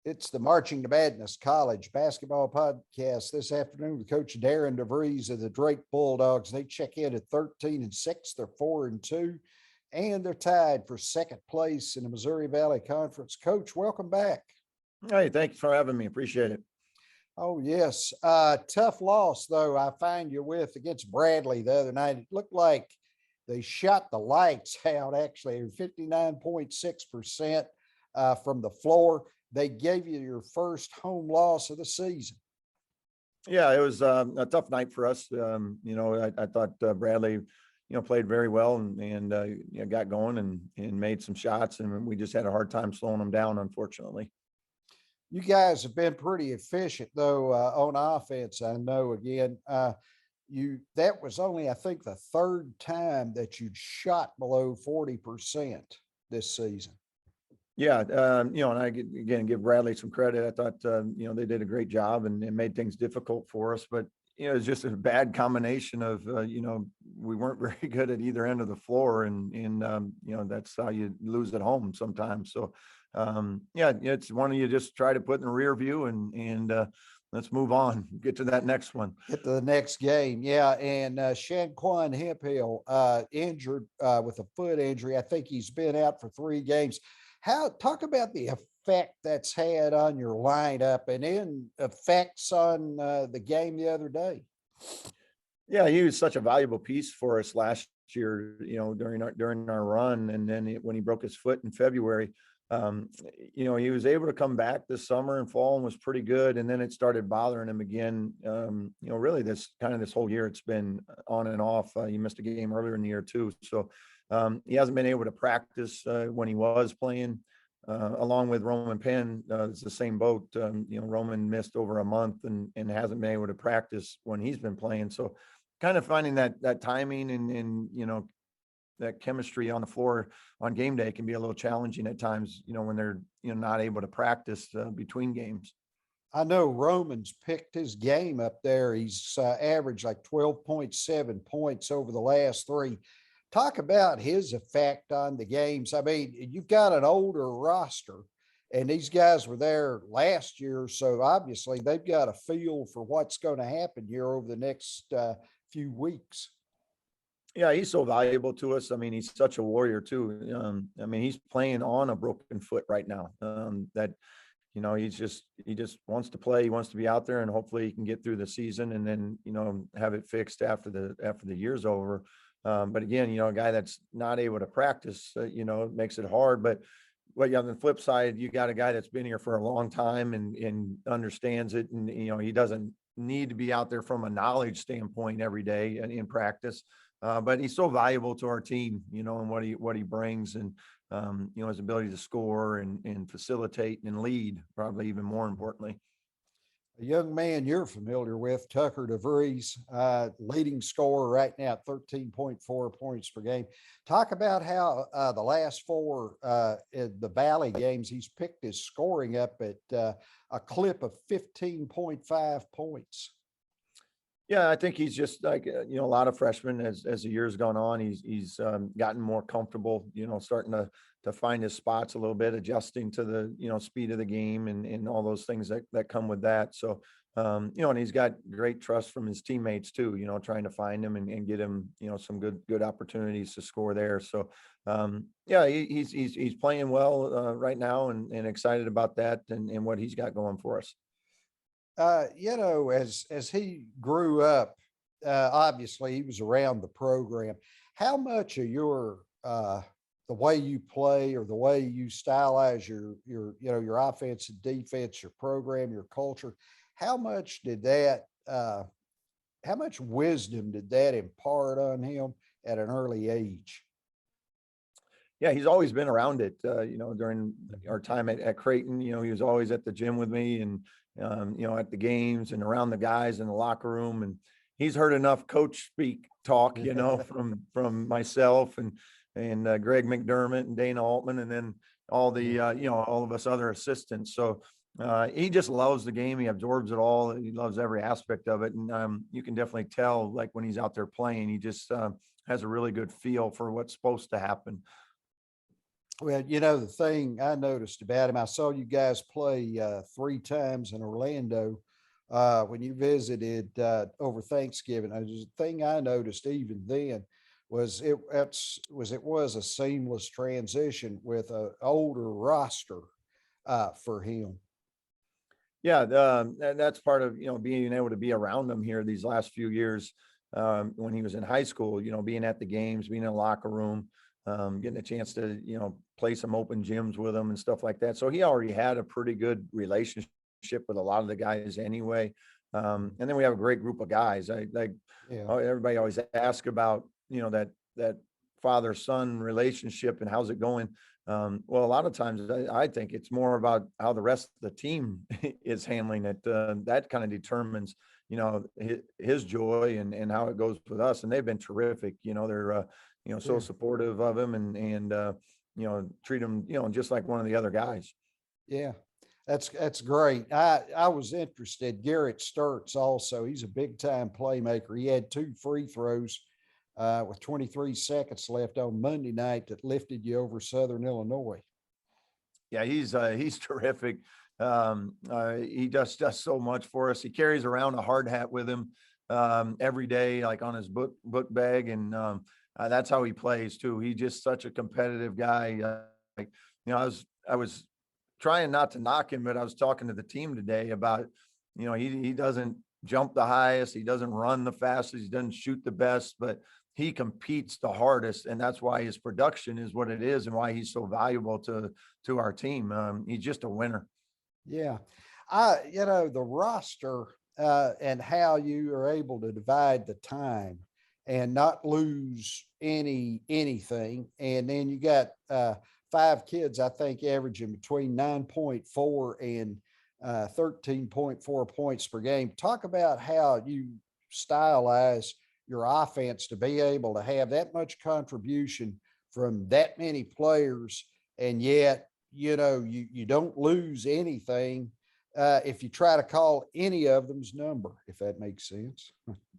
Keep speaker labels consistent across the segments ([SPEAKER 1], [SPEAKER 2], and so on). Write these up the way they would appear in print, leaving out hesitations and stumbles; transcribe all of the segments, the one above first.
[SPEAKER 1] It's the Marching to Madness College Basketball Podcast this afternoon with Coach Darian Devries of the Drake Bulldogs. They check in at 13-6. They're 4-2, and they're tied for second place in the Missouri Valley Conference. Coach, welcome back.
[SPEAKER 2] Hey, thanks for having me. Appreciate it.
[SPEAKER 1] Oh, yes. Tough loss, though, I find you with against Bradley the other night. It looked like they shot the lights out, actually, 59.6% from the floor. They gave you your first home loss of the season.
[SPEAKER 2] Yeah, it was a tough night for us. I thought Bradley, played very well and got going and made some shots, and we just had a hard time slowing them down, unfortunately.
[SPEAKER 1] You guys have been pretty efficient, though, on offense. I know, again, that was only, I think, the third time that you'd shot below 40% this season.
[SPEAKER 2] Yeah, and I again give Bradley some credit. I thought they did a great job and made things difficult for us, but it's just a bad combination of we weren't very good at either end of the floor, and that's how you lose at home sometimes. So it's one of you just try to put in the rear view and let's move on, get to that next one.
[SPEAKER 1] Get to the next game. Yeah. And Shanquan Hemphill injured with a foot injury. I think he's been out for 3 games. Talk about the effect that's had on your lineup and then effects on the game the other day.
[SPEAKER 2] Yeah, he was such a valuable piece for us last year, during our run. And then when he broke his foot in February, he was able to come back this summer and fall and was pretty good. And then it started bothering him again. Really this whole year, it's been on and off. He missed a game earlier in the year too. So he hasn't been able to practice when he was playing, along with Roman Penn. It's the same boat. Roman missed over a month and hasn't been able to practice when he's been playing. So kind of finding that timing and that chemistry on the floor on game day can be a little challenging at times, when they're, not able to practice between games.
[SPEAKER 1] I know Roman's picked his game up there. He's averaged like 12.7 points over the last 3. Talk about his effect on the games. I mean, you've got an older roster, and these guys were there last year, so obviously they've got a feel for what's going to happen here over the next few weeks.
[SPEAKER 2] Yeah, he's so valuable to us. I mean, he's such a warrior too. He's playing on a broken foot right now. He just wants to play. He wants to be out there, and hopefully he can get through the season and then, have it fixed after the year's over. But again, a guy that's not able to practice, it makes it hard. But on the flip side, you got a guy that's been here for a long time and understands it. And, he doesn't need to be out there from a knowledge standpoint every day and in practice. But he's so valuable to our team, and what he brings, and, his ability to score and facilitate and lead, probably even more importantly.
[SPEAKER 1] A young man you're familiar with, Tucker DeVries, leading scorer right now at 13.4 points per game. Talk about how the last 4 in the Valley games, he's picked his scoring up at a clip of 15.5 points.
[SPEAKER 2] Yeah, I think he's just like, a lot of freshmen as the year's gone on, he's gotten more comfortable, starting to find his spots a little bit, adjusting to the, speed of the game and all those things that come with that. So, and he's got great trust from his teammates too, trying to find him and get him, some good opportunities to score there. So, he's playing well right now and excited about that and what he's got going for us.
[SPEAKER 1] As he grew up, obviously he was around the program. How much of your the way you play or the way you stylize your offense and defense, your program, your culture, how much wisdom did that impart on him at an early age?
[SPEAKER 2] Yeah, he's always been around it. During our time at Creighton, he was always at the gym with me and, at the games and around the guys in the locker room. And he's heard enough coach speak talk, from myself and Greg McDermott and Dana Altman, and then all the, all of us other assistants. So he just loves the game. He absorbs it all. He loves every aspect of it. And you can definitely tell, like when he's out there playing, he just has a really good feel for what's supposed to happen.
[SPEAKER 1] Well, the thing I noticed about him, I saw you guys play 3 times in Orlando when you visited over Thanksgiving. The thing I noticed even then was it was a seamless transition with an older roster for him.
[SPEAKER 2] Yeah, that's part of, being able to be around him here these last few years. When he was in high school, being at the games, being in the locker room, getting a chance to, play some open gyms with him and stuff like that. So he already had a pretty good relationship with a lot of the guys anyway. And then we have a great group of guys.
[SPEAKER 1] Yeah.
[SPEAKER 2] Everybody always asks about, that father-son relationship and how's it going. Well, a lot of times I think it's more about how the rest of the team is handling it. That kind of determines, his joy and how it goes with us. And they've been terrific. They're, so
[SPEAKER 1] Yeah.
[SPEAKER 2] supportive of him and treat him, just like one of the other guys.
[SPEAKER 1] Yeah. That's great. I was interested. Garrett Sturtz also, he's a big time playmaker. He had 2 free throws with 23 seconds left on Monday night that lifted you over Southern Illinois.
[SPEAKER 2] Yeah, he's terrific. He just does so much for us. He carries around a hard hat with him every day, like on his book bag, and that's how he plays too. He's just such a competitive guy. I was trying not to knock him, but I was talking to the team today about, he doesn't jump the highest, he doesn't run the fastest, he doesn't shoot the best, but he competes the hardest, and that's why his production is what it is, and why he's so valuable to our team. He's just a winner.
[SPEAKER 1] Yeah. The roster and how you are able to divide the time and not lose anything. And then you got 5 kids, I think, averaging between 9.4 and 13.4 points per game. Talk about how you stylize your offense to be able to have that much contribution from that many players, and yet you don't lose anything if you try to call any of them's number, if that makes sense.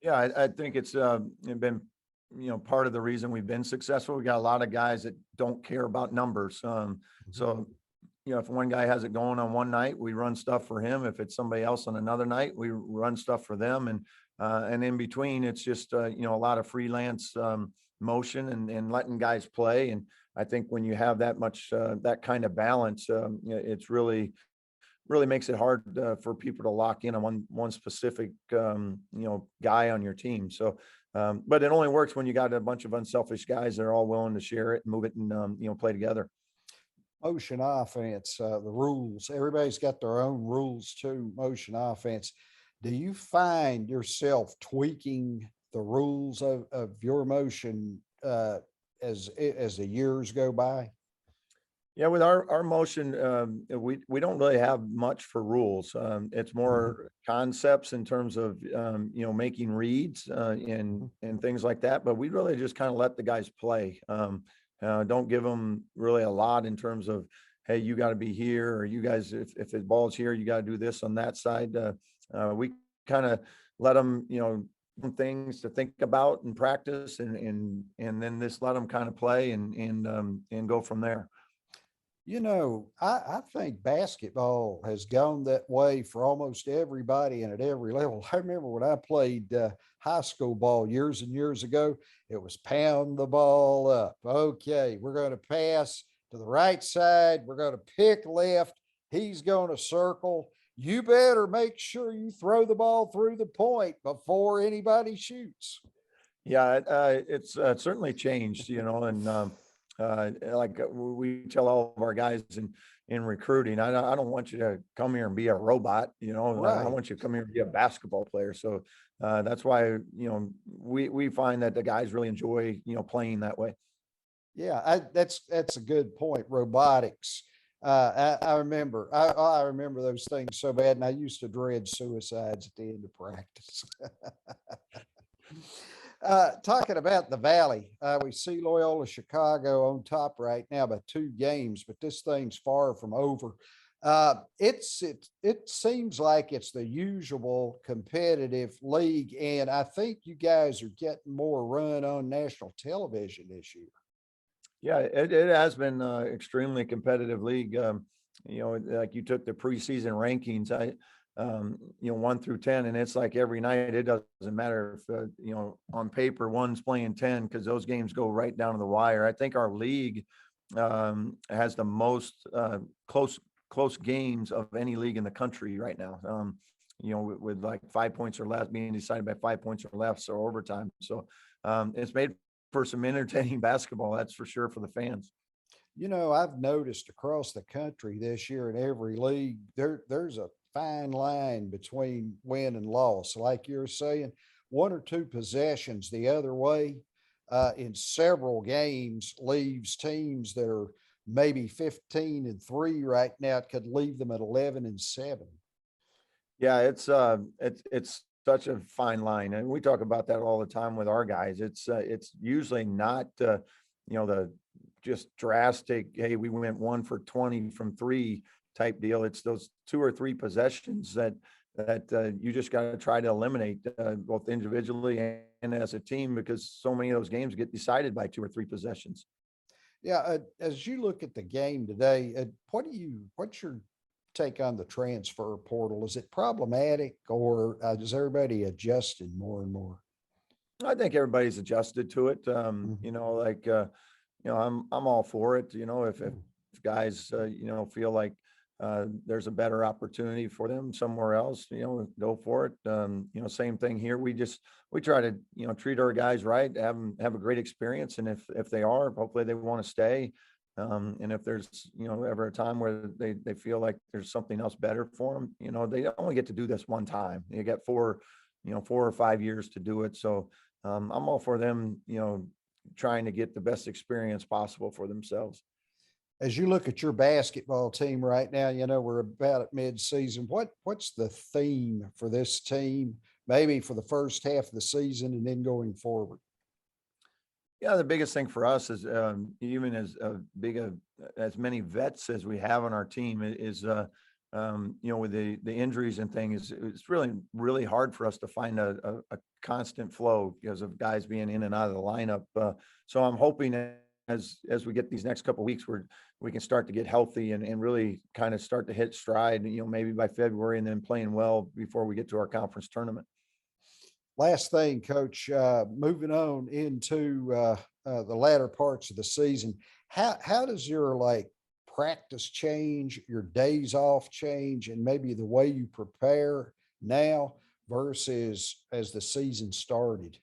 [SPEAKER 2] Yeah, I think it's been, part of the reason we've been successful. We got a lot of guys that don't care about numbers. So, if one guy has it going on one night, we run stuff for him. If it's somebody else on another night, we run stuff for them. And in between, it's just, a lot of freelance motion and letting guys play. And I think when you have that much, that kind of balance, it's really makes it hard for people to lock in on one specific, guy on your team. So, but it only works when you got a bunch of unselfish guys that are all willing to share it and move it and, play together.
[SPEAKER 1] Motion offense, the rules, everybody's got their own rules too. Motion offense. Do you find yourself tweaking the rules of your motion as the years go by?
[SPEAKER 2] Yeah, with our motion, we don't really have much for rules. It's more concepts in terms of making reads and things like that. But we really just kind of let the guys play. Don't give them really a lot in terms of, hey, you got to be here, or you guys, if the ball's here, you got to do this on that side. We kind of let them, things to think about and practice, and then just let them kind of play and go from there.
[SPEAKER 1] I think basketball has gone that way for almost everybody and at every level. I remember when I played high school ball years and years ago, it was pound the ball up. Okay, we're going to pass to the right side. We're going to pick left. He's going to circle. You better make sure you throw the ball through the point before anybody shoots.
[SPEAKER 2] Yeah, it's certainly changed, and like we tell all of our guys in recruiting, I don't want you to come here and be a robot, I
[SPEAKER 1] Right.
[SPEAKER 2] want you to come here and be a basketball player. So that's why, we find that the guys really enjoy, playing that way.
[SPEAKER 1] Yeah, that's a good point. Robotics. I remember I remember those things so bad, and I used to dread suicides at the end of practice. Talking about the Valley, we see Loyola Chicago on top right now by 2 games, but this thing's far from over. It seems like it's the usual competitive league, and I think you guys are getting more run on national television this year.
[SPEAKER 2] Yeah, it has been extremely competitive league. Like you took the preseason rankings, 1 through 10, and it's like every night, it doesn't matter if, on paper, one's playing 10, because those games go right down to the wire. I think our league has the most close games of any league in the country right now. With like 5 points or less, being decided by 5 points or less, or overtime. So it's made for some entertaining basketball, that's for sure, for the fans.
[SPEAKER 1] I've noticed across the country this year in every league, there's a fine line between win and loss. Like you're saying, 1 or 2 possessions the other way in several games leaves teams that are maybe 15-3 right now. It could leave them at 11-7.
[SPEAKER 2] Yeah, it's such a fine line, and we talk about that all the time with our guys. It's usually not the just drastic, hey, we went 1 for 20 from 3 type deal. It's those 2 or 3 possessions that you just got to try to eliminate, both individually and as a team, because so many of those games get decided by 2 or 3 possessions.
[SPEAKER 1] Yeah, as you look at the game today, what's your take on the transfer portal? Is it problematic, or is everybody adjusting more and more?
[SPEAKER 2] I think everybody's adjusted to it.
[SPEAKER 1] Mhm.
[SPEAKER 2] I'm all for it. If
[SPEAKER 1] Mm.
[SPEAKER 2] guys, feel like there's a better opportunity for them somewhere else, go for it. Same thing here. We try to, treat our guys right, have a great experience. And if they are, hopefully they want to stay. And if there's, ever a time where they feel like there's something else better for them, they only get to do this one time. You get 4 or 5 years to do it. So I'm all for them, trying to get the best experience possible for themselves.
[SPEAKER 1] As you look at your basketball team right now, we're about at mid-season. What's the theme for this team, maybe for the first half of the season and then going forward?
[SPEAKER 2] Yeah, the biggest thing for us is, even as many vets as we have on our team, is with the injuries and things, it's really hard for us to find a constant flow because of guys being in and out of the lineup. So I'm hoping as we get these next couple of weeks, where we can start to get healthy and really kind of start to hit stride, maybe by February, and then playing well before we get to our conference tournament.
[SPEAKER 1] Last thing, Coach, moving on into the latter parts of the season, how does your practice change, your days off change, and maybe the way you prepare now versus as the season started?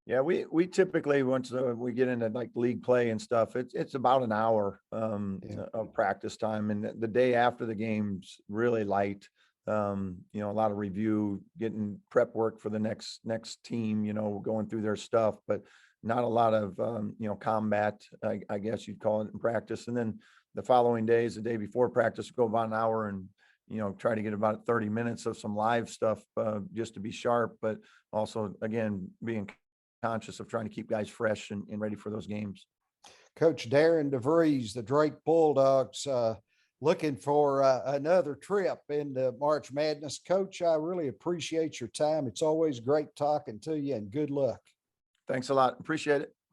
[SPEAKER 2] Yeah, we typically, once we get into like league play and stuff, it's about an hour
[SPEAKER 1] Yeah.
[SPEAKER 2] of practice time, and the day after the game's really light. A lot of review, getting prep work for the next team, going through their stuff, but not a lot of combat, I guess you'd call it, in practice. And then the following days, the day before practice, go about an hour and try to get about 30 minutes of some live stuff, just to be sharp, but also, again, being conscious of trying to keep guys fresh and ready for those games.
[SPEAKER 1] Coach Darian Devries, the Drake Bulldogs, looking for another trip into March Madness. Coach, I really appreciate your time. It's always great talking to you, and good luck.
[SPEAKER 2] Thanks a lot. Appreciate it.